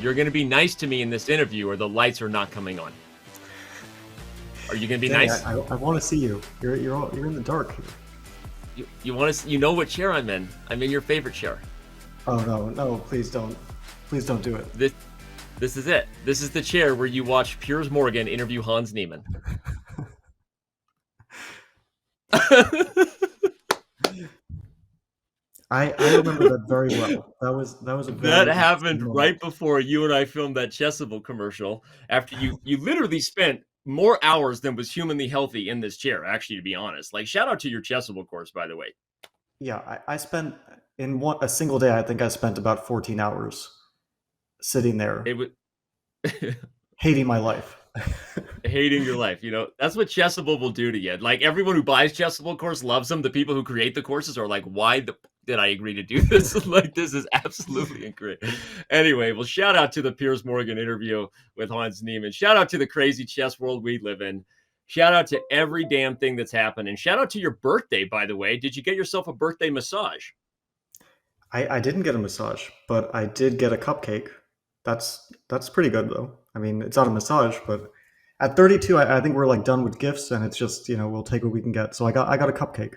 You're going to be nice to me in this interview, or the lights are not coming on. Are you going to be Danny, nice? I want to see you. You're in the dark. You want to? You know what chair I'm in? I'm in your favorite chair. Oh no, please don't do it. This is it. This is the chair where you watch Piers Morgan interview Hans Niemann. I remember that very well. That was a That very interesting happened moment. right before you and I filmed that Chessable commercial. After you literally spent more hours than was humanly healthy in this chair. Actually, to be honest, like shout out to your Chessable course, by the way. Yeah, I spent a single day. I think I spent about 14 hours sitting there, It was hating my life. hating your life. You know that's what Chessable will do to you. Like everyone who buys Chessable course loves them. The people who create the courses are like, why did I agree to do this? Like this is absolutely incorrect. Anyway, well, shout out to the Piers Morgan interview with Hans Niemann. Shout out to the crazy chess world we live in. Shout out to every damn thing that's happened. And shout out to your birthday, by the way. Did you get yourself a birthday massage? I didn't get a massage, but I did get a cupcake. That's pretty good though. I mean, it's not a massage, but at 32, I think we're like done with gifts, and it's just we'll take what we can get. So I got a cupcake.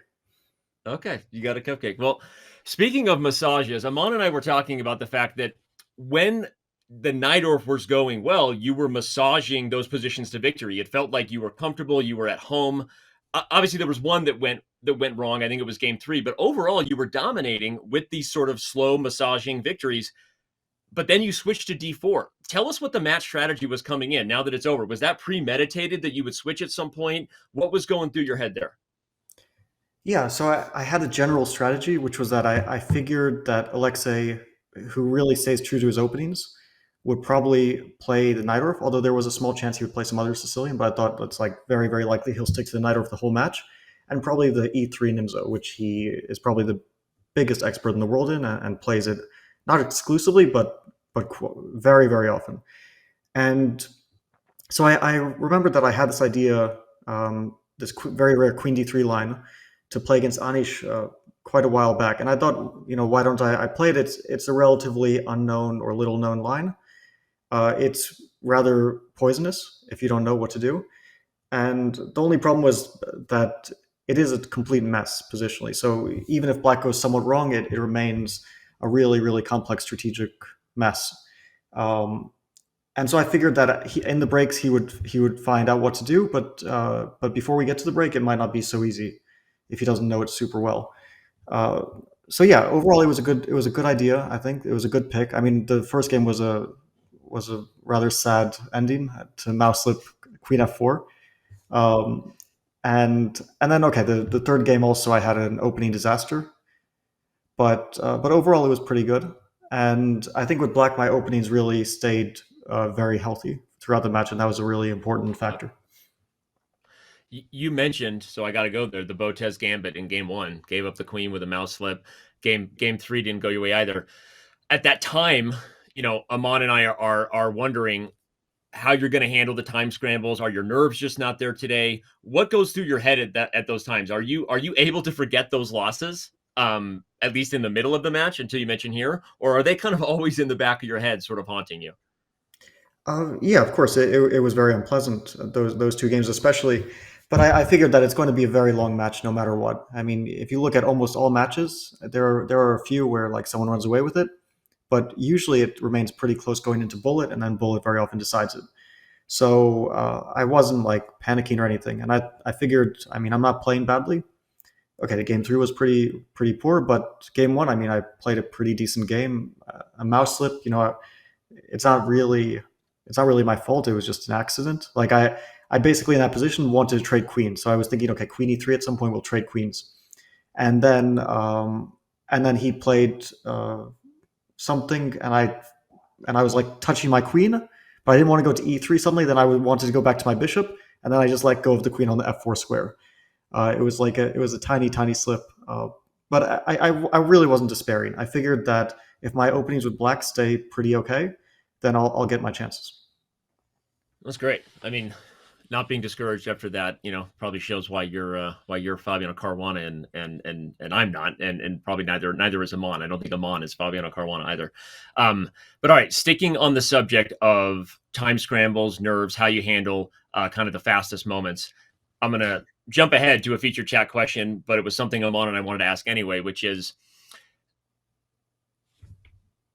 Okay, you got a cupcake. Well, speaking of massages, Amon and I were talking about the fact that when the Najdorf was going well, you were massaging those positions to victory. It felt like you were comfortable, you were at home. Obviously, there was one that went wrong. I think it was game 3, but overall, you were dominating with these sort of slow massaging victories. But then you switched to D4. Tell us what the match strategy was coming in now that it's over. Was that premeditated that you would switch at some point? What was going through your head there? Yeah, so I had a general strategy, which was that I figured that Alexei, who really stays true to his openings, would probably play the Najdorf, although there was a small chance he would play some other Sicilian, but I thought it's like very, very likely he'll stick to the Najdorf the whole match, and probably the E3 Nimzo, which he is probably the biggest expert in the world in and plays it not exclusively, but very, very often. And so I remembered that I had this idea, this very rare Queen D3 line to play against Anish quite a while back, and I thought, why don't I play it? It's a relatively unknown or little known line. It's rather poisonous if you don't know what to do, and the only problem was that it is a complete mess positionally. So even if Black goes somewhat wrong, it remains a really, really complex strategic mess. Um, and so I figured that in the breaks he would find out what to do, but before we get to the break, it might not be so easy if he doesn't know it super well. Uh, so yeah, overall it was a good idea. I think it was a good pick. I mean, the first game was a rather sad ending to mouse slip Queen F4, um, and then okay, the third game also I had an opening disaster, but overall it was pretty good. And I think with Black, my openings really stayed very healthy throughout the match, and that was a really important factor. You mentioned, so I got to go there. The Botez Gambit in game 1 gave up the queen with a mouse flip. Game 3 didn't go your way either. At that time, Amon and I are wondering how you're going to handle the time scrambles. Are your nerves just not there today? What goes through your head at those times? Are you able to forget those losses? At least in the middle of the match until you mention here, or are they kind of always in the back of your head, sort of haunting you? Yeah, of course, it was very unpleasant, those two games especially. But I figured that it's going to be a very long match no matter what. I mean, if you look at almost all matches, there are a few where like someone runs away with it, but usually it remains pretty close going into bullet, and then bullet very often decides it. So I wasn't like panicking or anything, and I figured, I mean, I'm not playing badly. Okay, the game 3 was pretty poor, but game 1, I mean, I played a pretty decent game. A mouse slip, it's not really my fault. It was just an accident. Like I basically in that position wanted to trade queens, so I was thinking, okay, queen e3 at some point we'll trade queens, and then he played something, and I was like touching my queen, but I didn't want to go to e3 suddenly. Then I wanted to go back to my bishop, and then I just let go of the queen on the f4 square. It was a tiny tiny slip, but I really wasn't despairing. I figured that if my openings with Black stay pretty okay, then I'll get my chances. That's great. I mean, not being discouraged after that, probably shows why you're Fabiano Caruana and I'm not, and probably neither is Amon. I don't think Amon is Fabiano Caruana either. But all right, sticking on the subject of time scrambles, nerves, how you handle kind of the fastest moments, I'm gonna jump ahead to a feature chat question, but it was something Amon and I wanted to ask anyway, which is,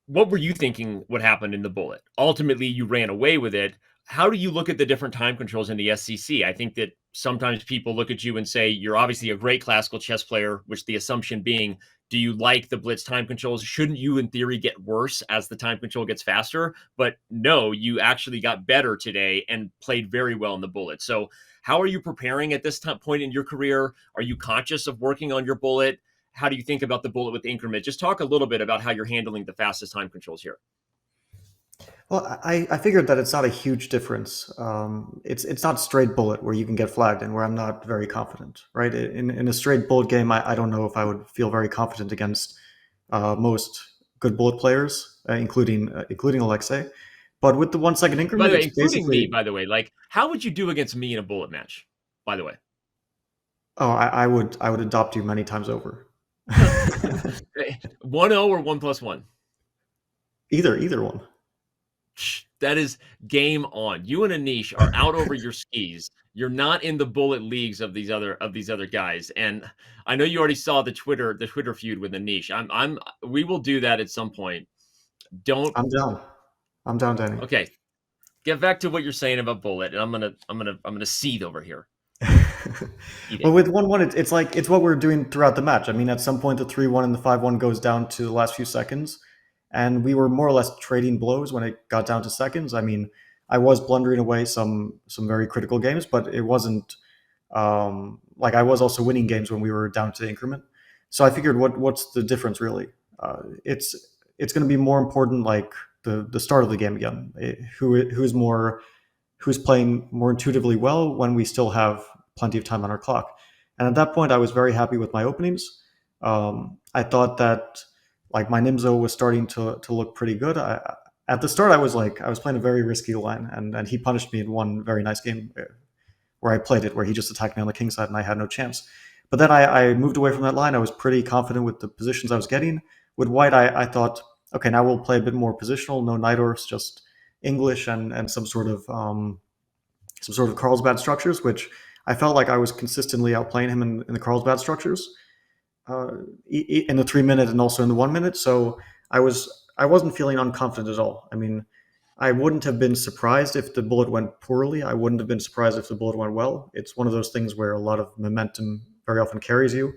what were you thinking would happen in the bullet? Ultimately, you ran away with it. How do you look at the different time controls in the SCC? I think that sometimes people look at you and say, you're obviously a great classical chess player, which the assumption being, do you like the blitz time controls? Shouldn't you, in theory, get worse as the time control gets faster? But no, you actually got better today and played very well in the bullet. So, how are you preparing at this point in your career? Are you conscious of working on your bullet? How do you think about the bullet with increment? Just talk a little bit about how you're handling the fastest time controls here. Well, I figured that it's not a huge difference. It's not straight bullet where you can get flagged and where I'm not very confident, right? In a straight bullet game, I don't know if I would feel very confident against most good bullet players, including Alexey. But with the 1 second By increment, the way, it's including me, basically by the way, like, how would you do against me in a bullet match? By the way, oh, I would adopt you many times over. 1-0 or 1+1? Either one. That is game on. You and Anish are out over your skis. You're not in the bullet leagues of these other guys. And I know you already saw the Twitter feud with Anish. We will do that at some point. Don't I'm down. I'm down, Danny. Okay. Get back to what you're saying about bullet, and I'm gonna seethe over here. Well, Eating. with 1-1, it's what we're doing throughout the match. I mean, at some point, the 3-1 and the 5-1 goes down to the last few seconds, and we were more or less trading blows when it got down to seconds. I mean, I was blundering away some very critical games, but it wasn't like I was also winning games when we were down to the increment. So I figured, what's the difference really? It's going to be more important like the start of the game again. Who's playing more intuitively well when we still have plenty of time on our clock. And at that point, I was very happy with my openings. I thought that like my Nimzo was starting to look pretty good. At the start, I was playing a very risky line, and he punished me in one very nice game where I played it, where he just attacked me on the king side and I had no chance. But then I moved away from that line. I was pretty confident with the positions I was getting. With white, I thought, okay, now we'll play a bit more positional, no Nighthorse, just English and some sort of Carlsbad structures, which I felt like I was consistently outplaying him in the Carlsbad structures in the 3 minute and also in the 1 minute. So I wasn't feeling unconfident at all. I mean, I wouldn't have been surprised if the bullet went poorly. I wouldn't have been surprised if the bullet went well. It's one of those things where a lot of momentum very often carries you.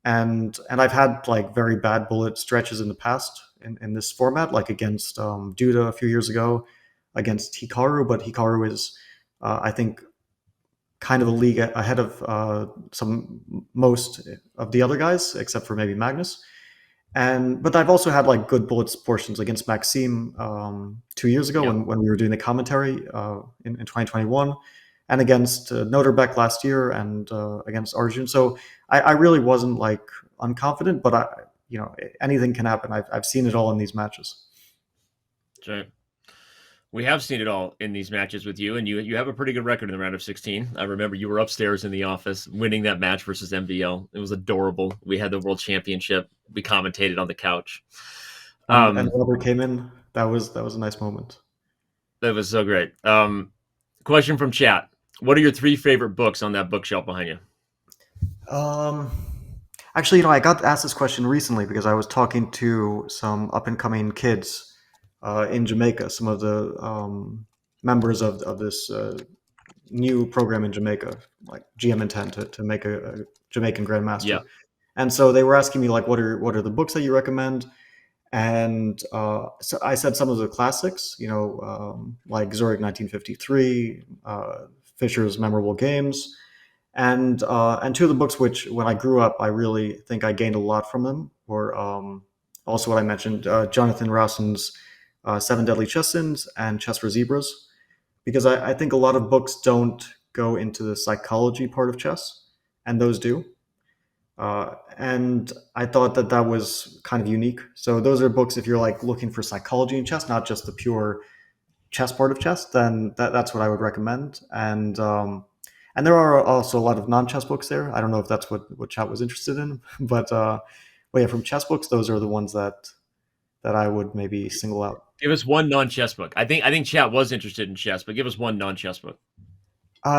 And I've had like very bad bullet stretches in the past in this format, like against Duda a few years ago, against Hikaru. But Hikaru is, I think, kind of a league ahead of most of the other guys, except for maybe Magnus. But I've also had like good bullets portions against Maxime 2 years ago Yep. when we were doing the commentary in 2021, and against Noterbeck last year, and against Arjun. So I really wasn't like unconfident, but anything can happen. I've seen it all in these matches. Sure. We have seen it all in these matches with you, and you have a pretty good record in the round of 16. I remember you were upstairs in the office winning that match versus MVL. It was adorable. We had the world championship. We commentated on the couch. And Robert came in. That was a nice moment. That was so great. Question from chat. What are your 3 favorite books on that bookshelf behind you? Actually, I got asked this question recently because I was talking to some up and coming kids in Jamaica, some of the members of this new program in Jamaica, like GM Intent to make a Jamaican Grandmaster. Yeah. And so they were asking me like, what are the books that you recommend? And so I said some of the classics, like Zurich 1953, Fischer's Memorable Games, and 2 of the books which, when I grew up, I really think I gained a lot from them were also what I mentioned, Jonathan Rowson's Seven Deadly Chess Sins and Chess for Zebras, because I think a lot of books don't go into the psychology part of chess, and those do. And I thought that was kind of unique. So those are books if you're like looking for psychology in chess, not just the pure chess part of chess, then that's what I would recommend. And there are also a lot of non-chess books there. I don't know if that's what Chat was interested in, but yeah, from chess books, those are the ones that I would maybe single out. Give us one non-chess book. I think Chat was interested in chess, but give us one non-chess book.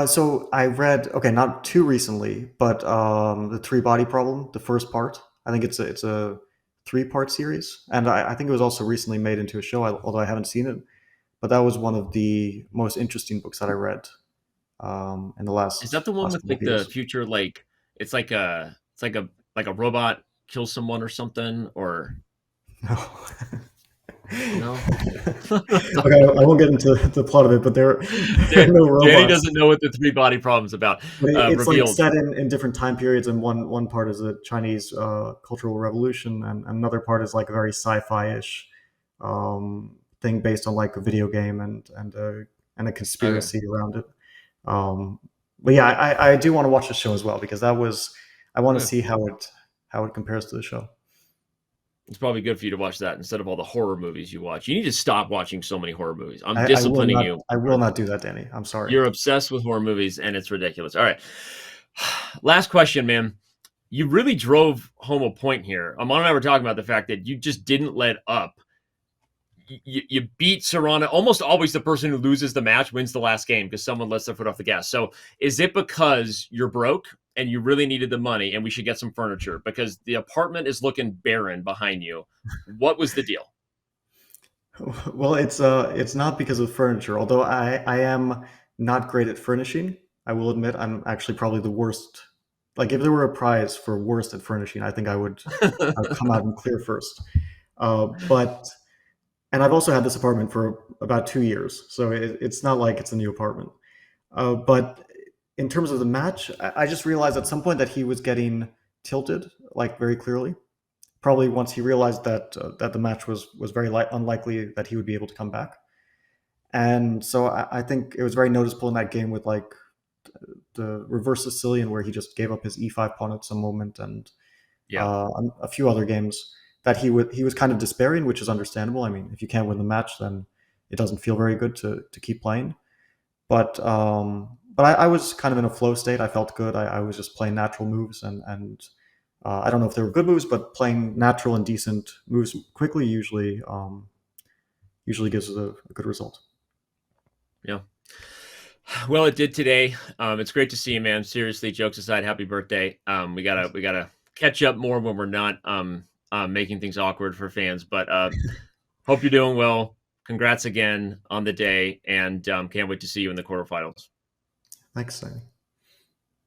So I read, okay, not too recently, but the Three Body Problem, the first part. I think it's a 3-part series, and I think it was also recently made into a show, although I haven't seen it. But that was one of the most interesting books that I read in the Is last that the one last with couple of like the years. future, like it's like a robot kills someone or something, or No. no? Okay, I won't get into the plot of it, but there are no Danny robots. doesn't know what the three body problem's about. But it's like Revealed. set in different time periods, and one part is the Chinese Cultural Revolution, and another part is like a very sci-fi-ish thing based on like a video game and a Okay. conspiracy around it. Um, but yeah, I do want to watch the show as well because I want to Okay. see how it compares to the show. It's probably good for you to watch that instead of all the horror movies you watch. You need to stop watching so many horror movies. I'm disciplining you. I will not do that, Danny. I'm sorry. You're obsessed with horror movies, and it's ridiculous. All right. Last question, man. You really drove home a point here. Amon and I were talking about the fact that you just didn't let up. You beat Sarana. Almost always the person who loses the match wins the last game because someone lets their foot off the gas. So is it because you're broke and you really needed the money and we should get some furniture? Because the apartment is looking barren behind you. What was the deal? Well, it's not because of furniture, although I am not great at furnishing. I will admit I'm actually probably the worst. Like if there were a prize for worst at furnishing, I think I would come out and clear first. But and I've also had this apartment for about 2 years, so it's not like it's a new apartment. But in terms of the match, I just realized at some point that he was getting tilted, like very clearly. Probably once he realized that the match was very unlikely that he would be able to come back. And so I think it was very noticeable in that game with like the reverse Sicilian where he just gave up his e5 pawn at some moment, and Yeah. a few other games that he was kind of despairing, which is understandable. I mean, if you can't win the match, then it doesn't feel very good to keep playing. But I was kind of in a flow state. I felt good. I was just playing natural moves, and I don't know if they were good moves, but playing natural and decent moves quickly usually gives us a good result. Yeah. Well, it did today. It's great to see you, man. Seriously, jokes aside, happy birthday. We gotta catch up more when we're not making things awkward for fans. But hope you're doing well. Congrats again on the day, and can't wait to see you in the quarterfinals. Thanks, Sammy.